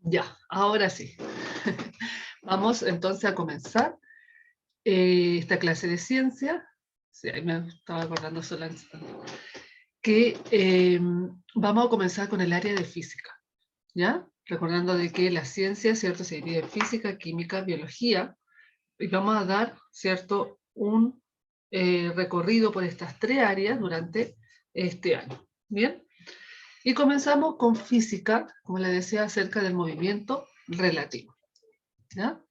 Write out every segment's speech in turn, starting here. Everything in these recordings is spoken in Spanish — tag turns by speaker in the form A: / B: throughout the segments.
A: Ya, ahora sí. Vamos entonces a comenzar esta clase de ciencia. Sí, ahí me estaba acordando solo que vamos a comenzar con el área de física, ¿ya? Recordando de que la ciencia, ¿cierto? Se divide en física, química, biología, y vamos a dar, ¿cierto? Un recorrido por estas tres áreas durante este año, ¿bien? Y comenzamos con física, como les decía, acerca del movimiento relativo, ¿ya?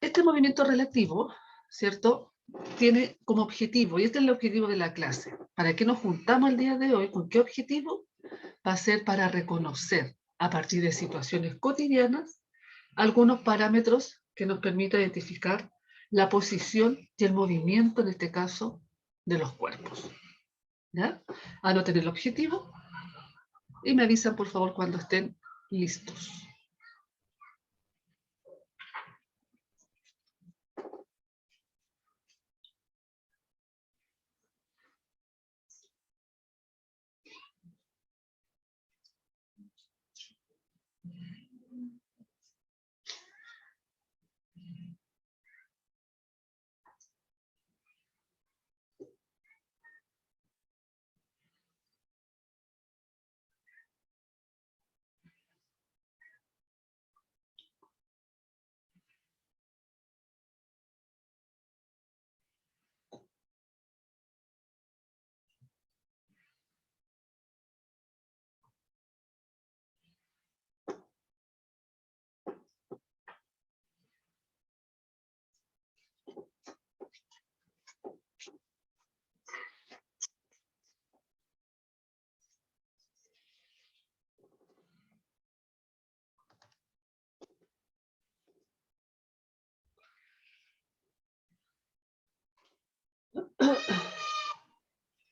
A: Este movimiento relativo, ¿cierto? Tiene como objetivo, y este es el objetivo de la clase, ¿para qué nos juntamos el día de hoy? ¿Con qué objetivo? Va a ser para reconocer, a partir de situaciones cotidianas, algunos parámetros que nos permitan identificar la posición y el movimiento, en este caso, de los cuerpos. ¿Ya? Anoten el objetivo y me avisan, por favor, cuando estén listos.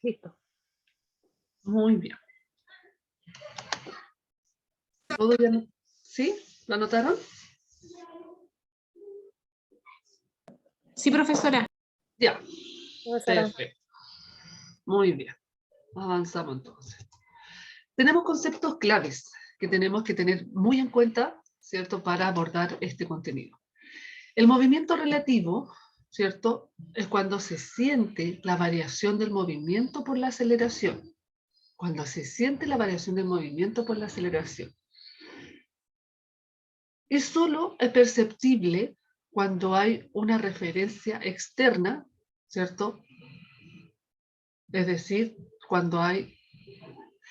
A: Listo. Muy bien. ¿Todo bien? ¿Sí? ¿Lo anotaron?
B: Sí, profesora.
A: Ya.
C: Profesora.
A: Perfecto. Muy bien. Avanzamos entonces. Tenemos conceptos claves que tenemos que tener muy en cuenta, ¿cierto?, para abordar este contenido. El movimiento relativo, ¿cierto?, es cuando se siente la variación del movimiento por la aceleración. Cuando se siente la variación del movimiento por la aceleración. Y solo es perceptible cuando hay una referencia externa, ¿cierto? Es decir, cuando hay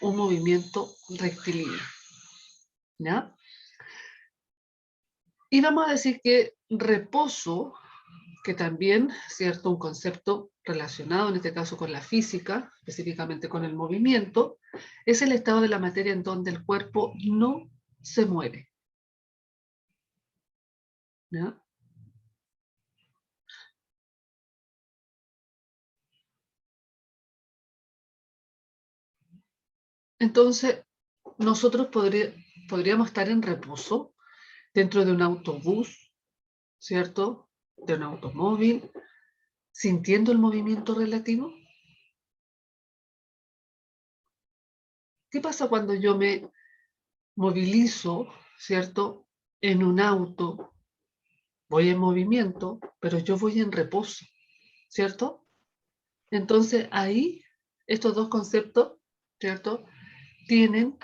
A: un movimiento rectilíneo, ¿ya? Y vamos a decir que reposo, que también, ¿cierto?, un concepto relacionado en este caso con la física, específicamente con el movimiento, es el estado de la materia en donde el cuerpo no se mueve, ¿ya? Entonces, nosotros podríamos estar en reposo dentro de un autobús, ¿cierto? De un automóvil, sintiendo el movimiento relativo. ¿Qué pasa cuando yo me movilizo, ¿cierto? En un auto, voy en movimiento, pero yo voy en reposo, ¿cierto? Entonces ahí estos dos conceptos, ¿cierto?, tienen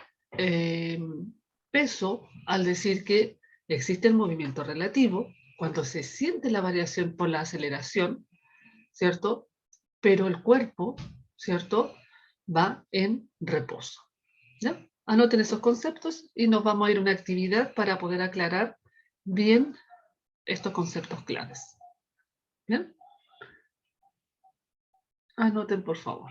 A: peso al decir que existe el movimiento relativo cuando se siente la variación por la aceleración, ¿cierto? Pero el cuerpo, ¿cierto?, va en reposo, ¿ya? Anoten esos conceptos y nos vamos a ir a una actividad para poder aclarar bien estos conceptos claves. ¿Bien? Anoten, por favor.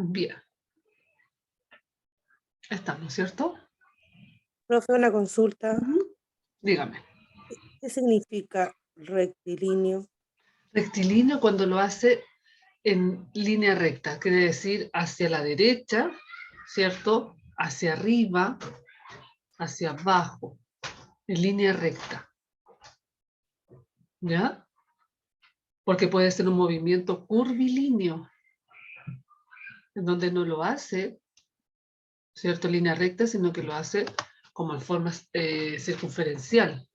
A: Bien. Estamos, ¿cierto?
C: Profe, una consulta.
A: Dígame.
C: ¿Qué significa rectilíneo?
A: Rectilíneo cuando lo hace en línea recta, quiere decir hacia la derecha, ¿cierto? Hacia arriba, hacia abajo, en línea recta. ¿Ya? Porque puede ser un movimiento curvilíneo, en donde no lo hace, ¿cierto? En línea recta, sino que lo hace como en forma circunferencial.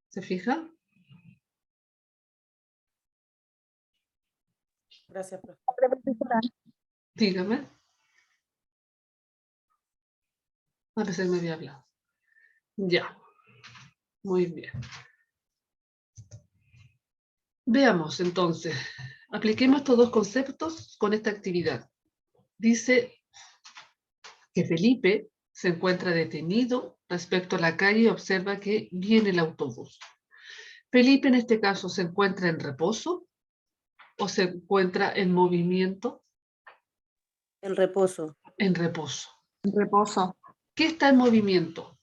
A: ¿Se fija?
C: Gracias, profe.
A: Dígame. A veces me había hablado. Ya. Muy bien. Veamos entonces. Apliquemos estos dos conceptos con esta actividad. Dice que Felipe se encuentra detenido respecto a la calle y observa que viene el autobús. Felipe en este caso se encuentra en reposo o se encuentra en movimiento.
C: En reposo.
A: En reposo.
B: Reposo.
A: ¿Qué está en movimiento?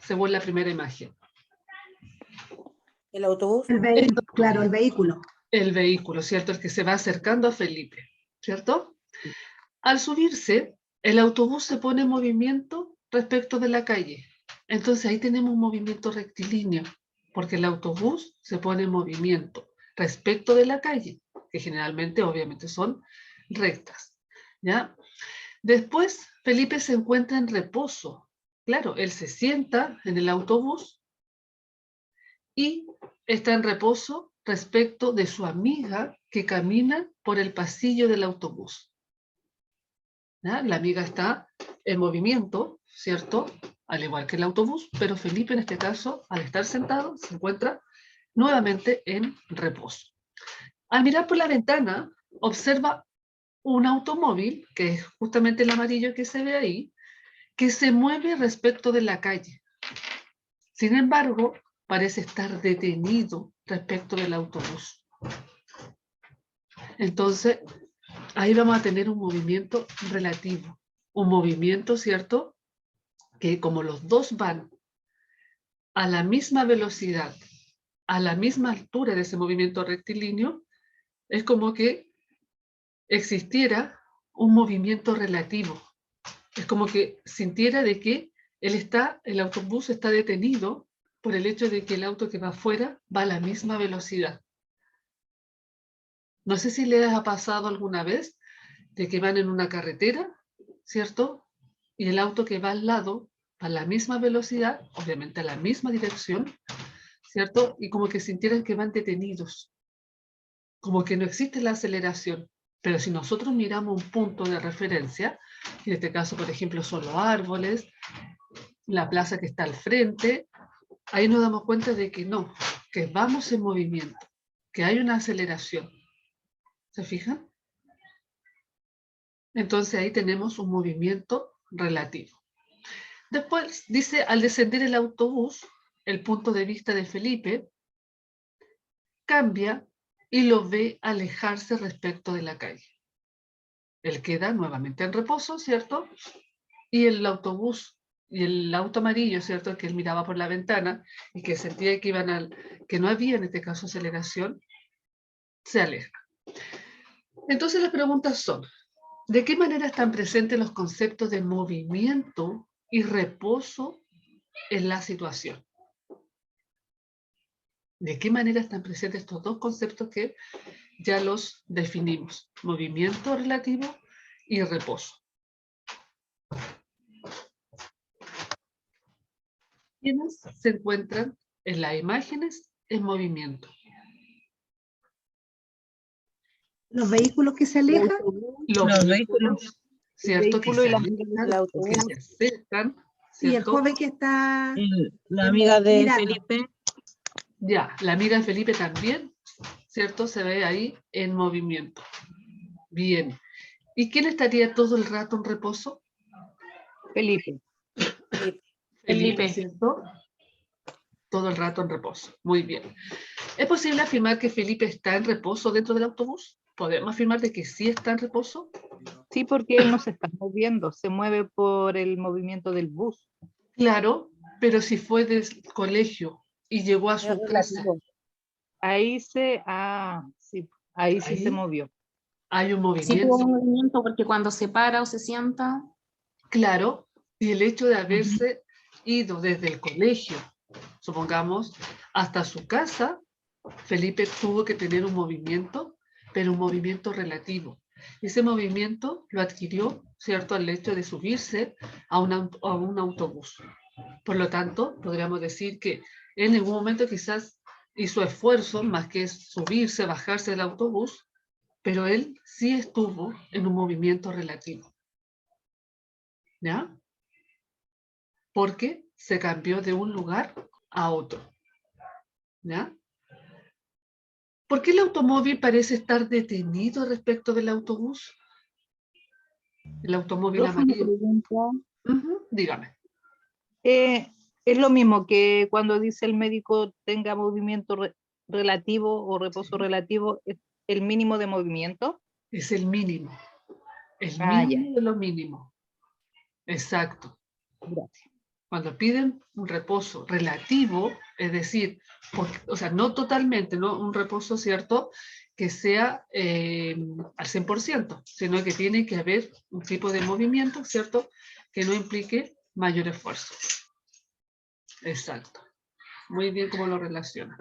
A: Según la primera imagen.
C: ¿El autobús?
D: El vehículo, claro, el vehículo.
A: El vehículo, ¿cierto? El que se va acercando a Felipe, ¿cierto? Al subirse, el autobús se pone en movimiento respecto de la calle. Entonces ahí tenemos un movimiento rectilíneo, porque el autobús se pone en movimiento respecto de la calle, que generalmente obviamente son rectas, ¿ya? Después, Felipe se encuentra en reposo. Claro, él se sienta en el autobús y está en reposo respecto de su amiga que camina por el pasillo del autobús. ¿Ya? La amiga está en movimiento, ¿cierto? Al igual que el autobús, pero Felipe en este caso, al estar sentado, se encuentra nuevamente en reposo. Al mirar por la ventana, observa un automóvil, que es justamente el amarillo que se ve ahí, que se mueve respecto de la calle. Sin embargo, parece estar detenido respecto del autobús. Entonces, ahí vamos a tener un movimiento relativo. Un movimiento, ¿cierto? Que como los dos van a la misma velocidad, a la misma altura de ese movimiento rectilíneo, es como que existiera un movimiento relativo. Es como que sintiera de que el autobús está detenido por el hecho de que el auto que va afuera va a la misma velocidad. No sé si les ha pasado alguna vez de que van en una carretera, ¿cierto? Y el auto que va al lado va a la misma velocidad, obviamente a la misma dirección, ¿cierto? Y como que sintieran que van detenidos, como que no existe la aceleración. Pero si nosotros miramos un punto de referencia, en este caso, por ejemplo, son los árboles, la plaza que está al frente, ahí nos damos cuenta de que no, que vamos en movimiento, que hay una aceleración. ¿Se fijan? Entonces ahí tenemos un movimiento relativo. Después dice, al descender el autobús, el punto de vista de Felipe cambia y lo ve alejarse respecto de la calle. Él queda nuevamente en reposo, ¿cierto? Y el autobús y el auto amarillo, ¿cierto? Que él miraba por la ventana y que sentía que que no había en este caso aceleración, se aleja. Entonces las preguntas son, ¿de qué manera están presentes los conceptos de movimiento y reposo en la situación? ¿De qué manera están presentes estos dos conceptos que ya los definimos? Movimiento relativo y reposo. ¿Quiénes se encuentran en las imágenes en movimiento?
D: Los vehículos que se alejan,
A: Los vehículos, ¿cierto? Que se
C: el
A: alejan,
C: autobús.
A: que se acercan,
D: y el
A: ¿cierto?
D: joven que está
C: La amiga de
D: mirando.
C: Felipe.
A: Ya, la amiga de Felipe también, ¿cierto? Se ve ahí en movimiento. Bien. ¿Y quién estaría todo el rato en reposo?
C: Felipe.
A: Felipe, ¿cierto? Todo el rato en reposo. Muy bien. ¿Es posible afirmar que Felipe está en reposo dentro del autobús? ¿Podemos afirmar de que sí está en reposo?
E: Sí, porque él no se está moviendo, se mueve por el movimiento del bus.
A: Claro, pero si fue del colegio y llegó a
C: Es
A: su casa,
C: relativo.
E: Ahí sí, ahí sí se
A: ahí
E: movió.
A: hay un
B: Sí tuvo
A: movimiento,
B: movimiento porque cuando se para o se sienta,
A: claro, y el hecho de
B: ujú,
A: haberse ido desde el colegio, supongamos, hasta su casa, Felipe tuvo que tener un movimiento, pero un movimiento relativo. Ese movimiento lo adquirió, ¿cierto?, al hecho de subirse a un autobús. Por lo tanto, podríamos decir que en ningún momento quizás hizo esfuerzo más que subirse, bajarse del autobús, pero él sí estuvo en un movimiento relativo. ¿Ya? Porque se cambió de un lugar a otro. ¿Ya? ¿Por qué el automóvil parece estar detenido respecto del autobús? El automóvil
E: Profe, una
A: amarillo.
E: pregunta.
A: Dígame.
E: Es lo mismo que cuando dice el médico tenga movimiento relativo o reposo relativo, ¿es el mínimo de movimiento?
A: Es el mínimo. El
E: Ah, ya,
A: mínimo de lo mínimo. Exacto.
E: gracias.
A: Cuando piden un reposo relativo, es decir, o sea, no totalmente, no un reposo cierto que sea al 100%, sino que tiene que haber un tipo de movimiento, ¿cierto?, que no implique mayor esfuerzo. Exacto. Muy bien cómo lo relaciona.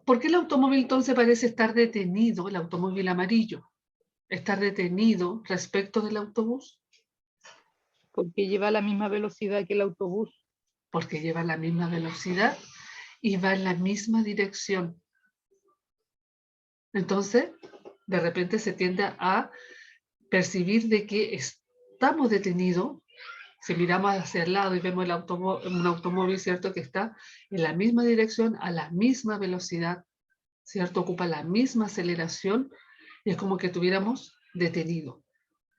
A: ¿Por qué el automóvil entonces parece estar detenido, el automóvil amarillo? ¿Estar detenido respecto del autobús?
E: Porque lleva la misma velocidad que el autobús.
A: Porque lleva la misma velocidad y va en la misma dirección. Entonces, de repente se tiende a percibir de que estamos detenidos. Si miramos hacia el lado y vemos un automóvil, ¿cierto?, que está en la misma dirección, a la misma velocidad, ¿cierto?, ocupa la misma aceleración, y es como que tuviéramos detenido.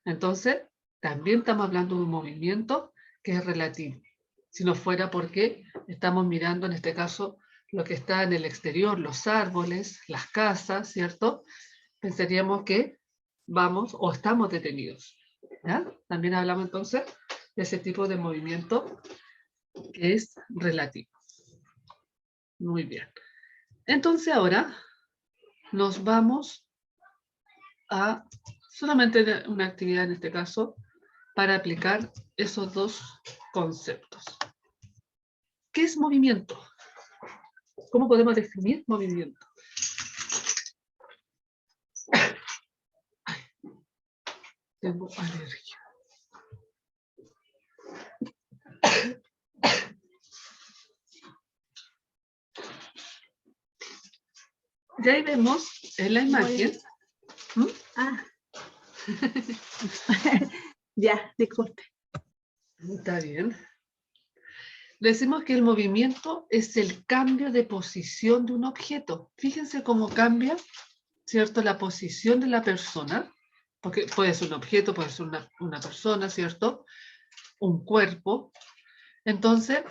A: Entonces, también estamos hablando de un movimiento que es relativo. Si no fuera porque estamos mirando, en este caso, lo que está en el exterior, los árboles, las casas, ¿cierto?, pensaríamos que vamos o estamos detenidos. ¿Ya? También hablamos entonces de ese tipo de movimiento que es relativo. Muy bien. Entonces ahora nos vamos a solamente una actividad en este caso para aplicar esos dos conceptos. ¿Qué es movimiento? ¿Cómo podemos definir movimiento? Tengo alergia. Ya ahí vemos en la imagen.
D: Ah. Ya, disculpe.
A: Está bien. Decimos que el movimiento es el cambio de posición de un objeto. Fíjense cómo cambia, ¿cierto?, la posición de la persona, porque puede ser un objeto, puede ser una persona, ¿cierto?, un cuerpo. Entonces,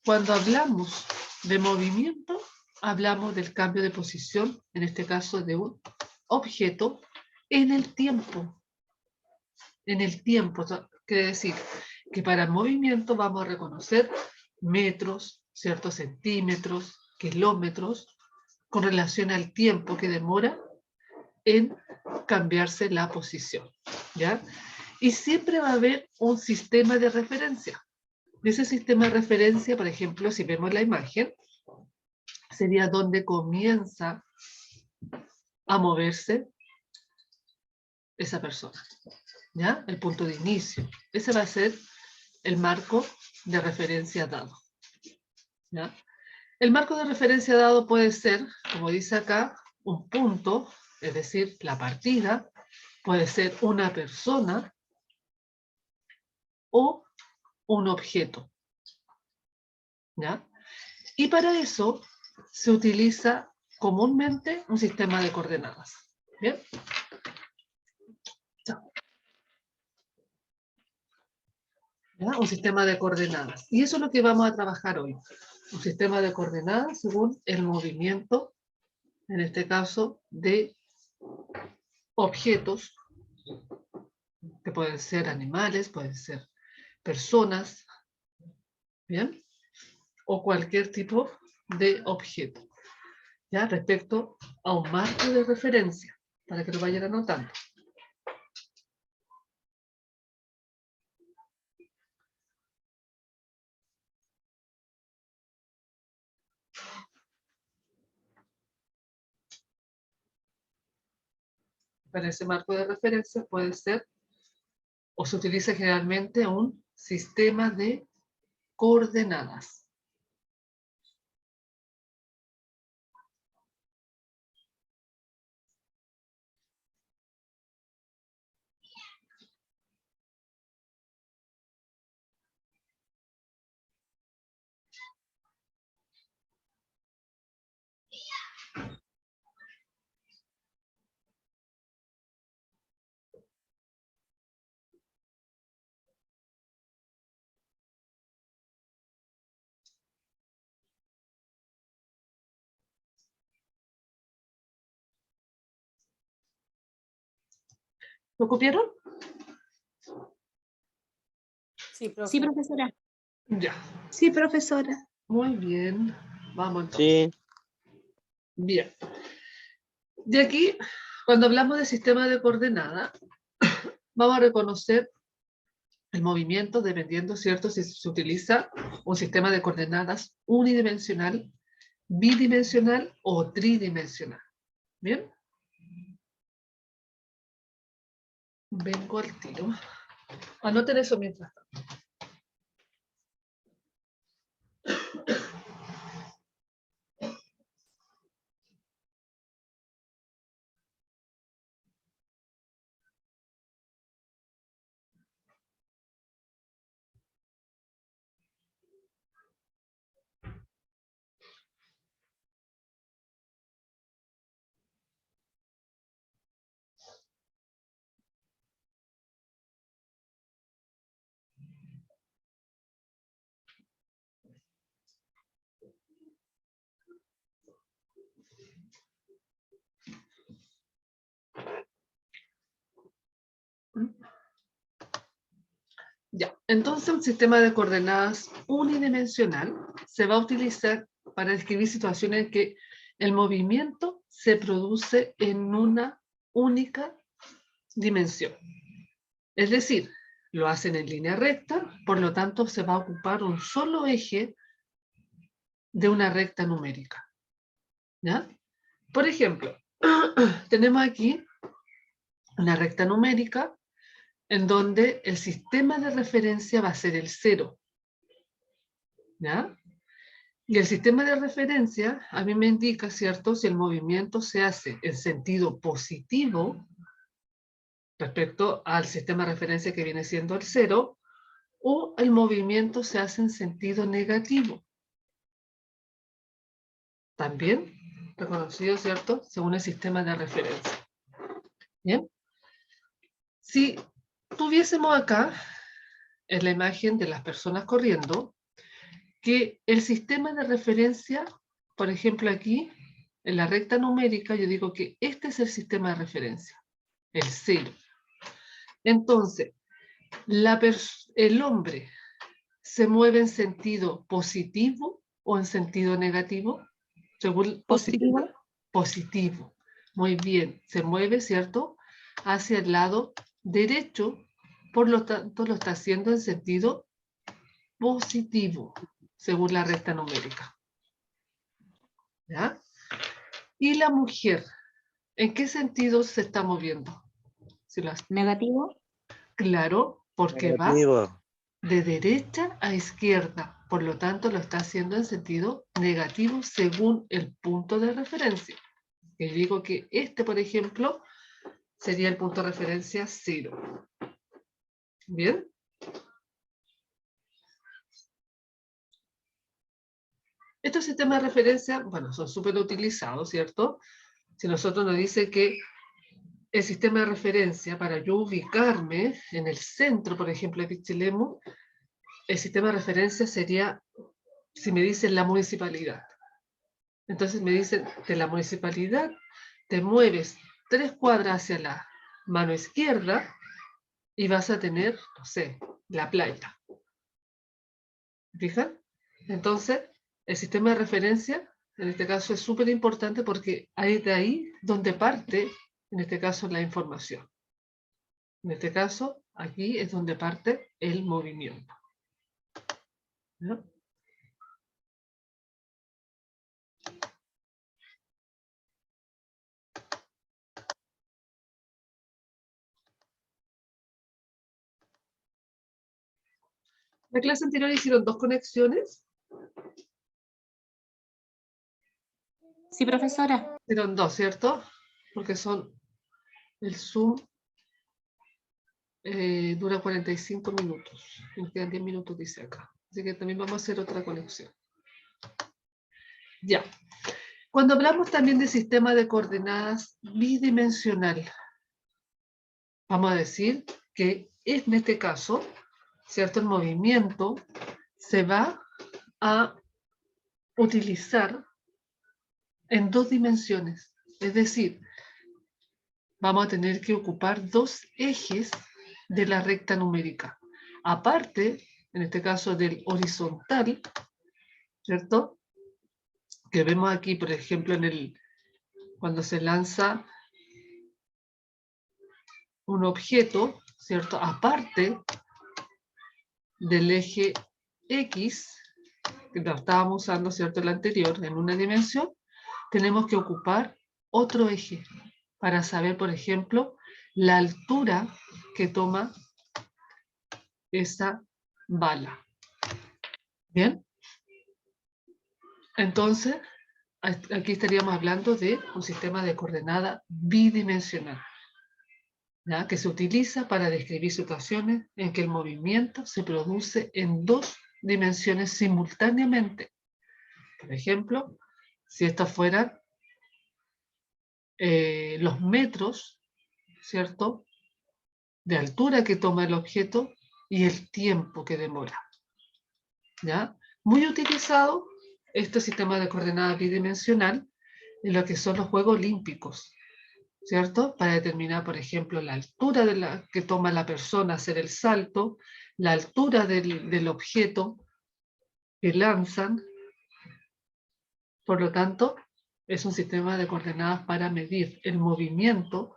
A: cuando hablamos de movimiento, hablamos del cambio de posición, en este caso de un objeto, en el tiempo. En el tiempo, quiere decir que para el movimiento vamos a reconocer metros, ciertos centímetros, kilómetros, con relación al tiempo que demora en cambiarse la posición, ¿ya? Y siempre va a haber un sistema de referencia. Ese sistema de referencia, por ejemplo, si vemos la imagen, sería donde comienza a moverse esa persona, ¿ya? El punto de inicio. Ese va a ser el marco de referencia dado, ¿ya? El marco de referencia dado puede ser, como dice acá, un punto, es decir, la partida, puede ser una persona o un objeto, ¿ya? Y para eso se utiliza comúnmente un sistema de coordenadas, ¿bien? ¿Ya? Un sistema de coordenadas. Y eso es lo que vamos a trabajar hoy. Un sistema de coordenadas según el movimiento, en este caso, de objetos, que pueden ser animales, pueden ser personas, ¿bien? O cualquier tipo de objeto, ¿ya? Respecto a un marco de referencia, para que lo vayan anotando. Para ese marco de referencia puede ser, o se utiliza generalmente un sistema de coordenadas. ¿Lo copiaron?
C: Sí, profe.
B: Sí, profesora.
A: Ya.
D: Sí, profesora.
A: Muy bien. Vamos entonces.
F: Sí,
A: Bien. De aquí, cuando hablamos de sistema de coordenadas, vamos a reconocer el movimiento dependiendo, ¿cierto?, si se utiliza un sistema de coordenadas unidimensional, bidimensional o tridimensional. ¿Bien? Vengo al tiro. Anoten eso mientras tanto. Ya, entonces un sistema de coordenadas unidimensional se va a utilizar para describir situaciones en que el movimiento se produce en una única dimensión. Es decir, lo hacen en línea recta, por lo tanto se va a ocupar un solo eje de una recta numérica. ¿Ya? Por ejemplo, tenemos aquí una recta numérica en donde el sistema de referencia va a ser el 0. ¿Ya? Y el sistema de referencia a mí me indica, ¿cierto?, si el movimiento se hace en sentido positivo respecto al sistema de referencia que viene siendo el 0, o el movimiento se hace en sentido negativo. También reconocido, ¿cierto?, según el sistema de referencia. ¿Bien? Si tuviésemos acá, en la imagen de las personas corriendo, que el sistema de referencia, por ejemplo aquí, en la recta numérica, yo digo que este es el sistema de referencia, el 0. Entonces, el hombre se mueve en sentido positivo o en sentido negativo, según
B: Positivo.
A: positivo. Muy bien, se mueve, ¿cierto?, hacia el lado derecho, por lo tanto lo está haciendo en sentido positivo, según la recta numérica. ¿Ya? Y la mujer, ¿en qué sentido se está moviendo? Si las...
B: Negativo.
A: Claro, porque va
F: negativo.
A: de derecha a izquierda, por lo tanto lo está haciendo en sentido negativo según el punto de referencia. Que digo que este, por ejemplo, sería el punto de referencia 0. ¿Bien? Estos sistemas de referencia, bueno, son súper utilizados, ¿cierto? Si nosotros nos dice que el sistema de referencia, para yo ubicarme en el centro, por ejemplo, de Pichilemu, el sistema de referencia sería, si me dicen la municipalidad. Entonces me dicen, de la municipalidad te mueves 3 cuadras hacia la mano izquierda y vas a tener, no sé, la playa. ¿Fijan? Entonces, el sistema de referencia, en este caso, es súper importante porque hay de ahí donde parte, en este caso, la información. En este caso, aquí es donde parte el movimiento. ¿No? La clase anterior hicieron 2 conexiones.
B: Sí, profesora.
A: Hicieron 2, ¿cierto? Porque son el Zoom dura 45 minutos. Nos quedan 10 minutos, dice acá. Así que también vamos a hacer otra conexión. Ya. Cuando hablamos también de sistema de coordenadas bidimensional, vamos a decir que en este caso, ¿cierto? El movimiento se va a utilizar en 2 dimensiones. Es decir, vamos a tener que ocupar 2 ejes de la recta numérica. Aparte, en este caso del horizontal, ¿cierto? Que vemos aquí, por ejemplo, cuando se lanza un objeto, ¿cierto? Aparte del eje X, que lo estábamos usando, ¿cierto? El anterior, en una dimensión, tenemos que ocupar otro eje para saber, por ejemplo, la altura que toma esa bala. ¿Bien? Entonces, aquí estaríamos hablando de un sistema de coordenada bidimensional, ¿ya? Que se utiliza para describir situaciones en que el movimiento se produce en 2 dimensiones simultáneamente. Por ejemplo, si estos fueran los metros, ¿cierto?, de altura que toma el objeto y el tiempo que demora. ¿Ya? Muy utilizado este sistema de coordenadas bidimensional en lo que son los Juegos Olímpicos, ¿cierto? Para determinar, por ejemplo, la altura que toma la persona hacer el salto, la altura del objeto que lanzan. Por lo tanto, es un sistema de coordenadas para medir el movimiento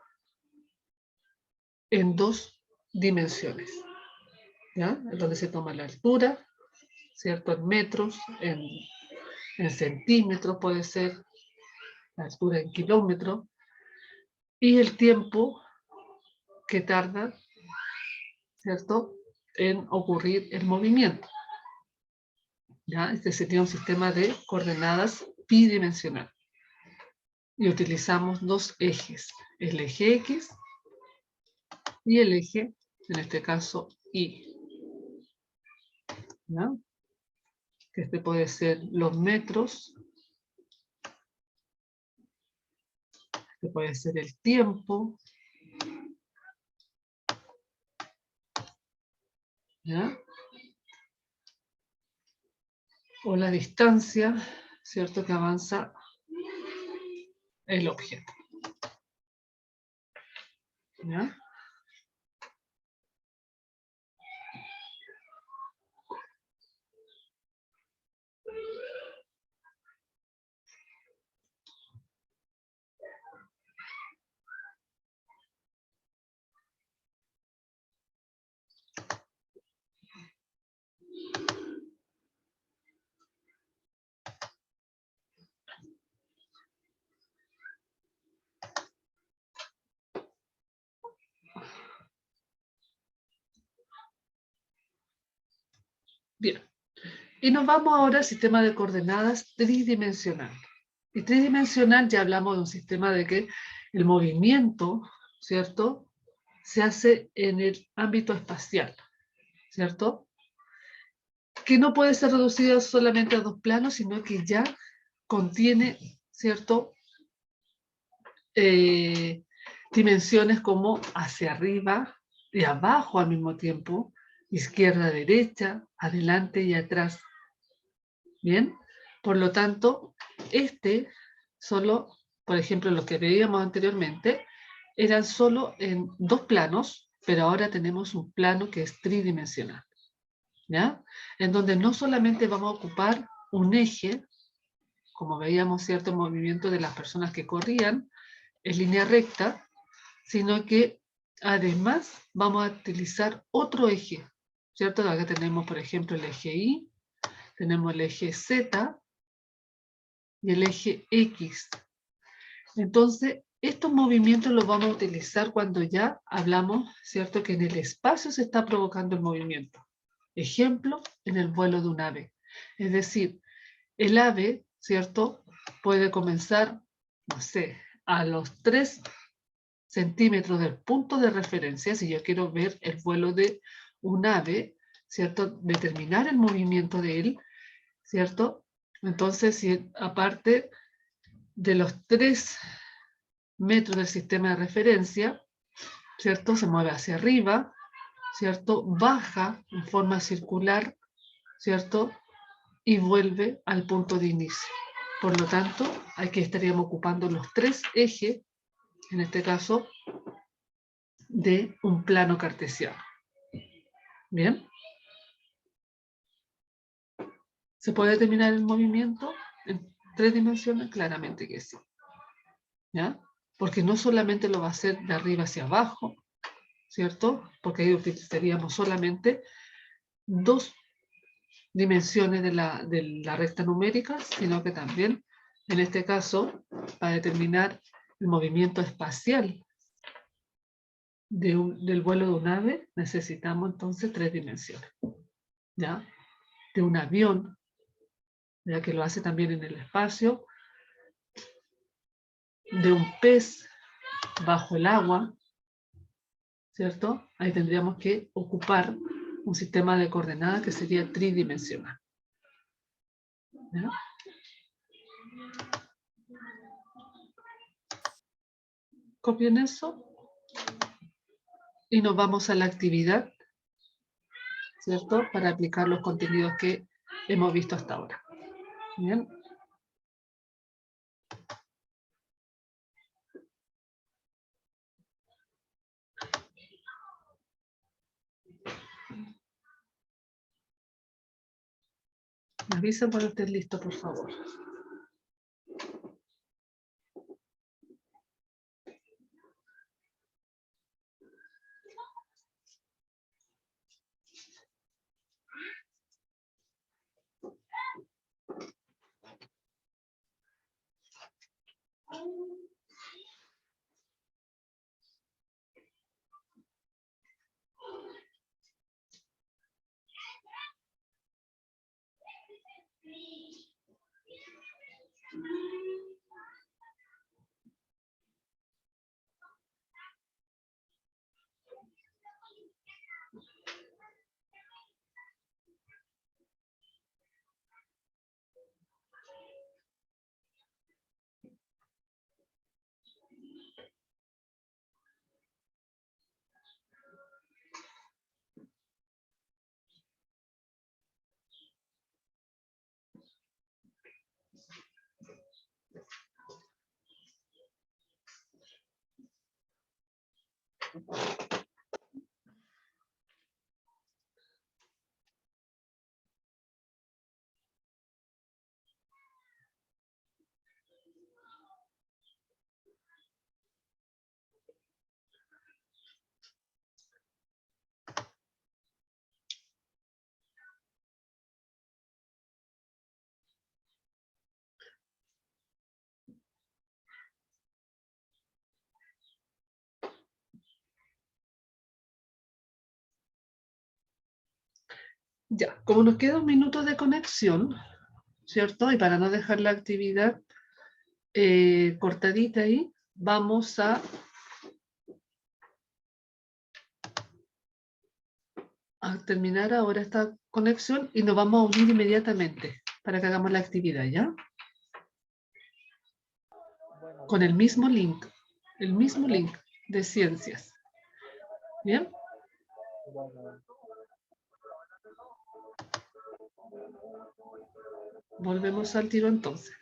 A: en 2 dimensiones, ¿ya? En donde se toma la altura, ¿cierto? En metros, en centímetros puede ser, la altura en kilómetros, y el tiempo que tarda, ¿cierto?, en ocurrir el movimiento. ¿Ya? Este sería un sistema de coordenadas bidimensional. Y utilizamos 2 ejes, el eje X y el eje, en este caso, Y. ¿Ya? Que este puede ser los metros, este puede ser el tiempo, ¿ya? O la distancia, ¿cierto?, que avanza el objeto. ¿Ya? Bien. Y nos vamos ahora al sistema de coordenadas tridimensional. Y tridimensional ya hablamos de un sistema de que el movimiento, ¿cierto?, se hace en el ámbito espacial, ¿cierto? Que no puede ser reducido solamente a 2 planos, sino que ya contiene, ¿cierto?, dimensiones como hacia arriba y abajo al mismo tiempo, izquierda, derecha, adelante y atrás. Bien, por lo tanto, solo, por ejemplo, lo que veíamos anteriormente, eran solo en 2 planos, pero ahora tenemos un plano que es tridimensional, ¿ya? En donde no solamente vamos a ocupar un eje, como veíamos cierto movimiento de las personas que corrían en línea recta, sino que además vamos a utilizar otro eje, ¿cierto? Acá tenemos, por ejemplo, el eje Y, tenemos el eje Z y el eje X. Entonces, estos movimientos los vamos a utilizar cuando ya hablamos, ¿cierto? Que en el espacio se está provocando el movimiento. Ejemplo, en el vuelo de un ave. Es decir, el ave, ¿cierto? Puede comenzar, no sé, a los 3 centímetros del punto de referencia, si yo quiero ver el vuelo de un ave, ¿cierto? Determinar el movimiento de él, ¿cierto? Entonces, si aparte de los 3 metros del sistema de referencia, ¿cierto? Se mueve hacia arriba, ¿cierto? Baja en forma circular, ¿cierto? Y vuelve al punto de inicio. Por lo tanto, aquí estaríamos ocupando los 3 ejes, en este caso, de un plano cartesiano. ¿Bien? ¿Se puede determinar el movimiento en 3 dimensiones? Claramente que sí. ¿Ya? Porque no solamente lo va a hacer de arriba hacia abajo, ¿cierto? Porque ahí utilizaríamos solamente 2 dimensiones de la recta numérica, sino que también, en este caso, para determinar el movimiento espacial del vuelo de un ave, necesitamos entonces 3 dimensiones. ¿Ya? De un avión, ya que lo hace también en el espacio, de un pez bajo el agua, ¿cierto? Ahí tendríamos que ocupar un sistema de coordenadas que sería tridimensional. ¿Ya? Copien eso y nos vamos a la actividad, ¿cierto? Para aplicar los contenidos que hemos visto hasta ahora. Bien. Me avisan cuando estén listos, por favor. Ya, como nos queda un minuto de conexión, ¿cierto? Y para no dejar la actividad cortadita ahí, vamos a terminar ahora esta conexión y nos vamos a unir inmediatamente para que hagamos la actividad, ¿ya? Con el mismo link de ciencias. ¿Bien? Volvemos al tiro entonces.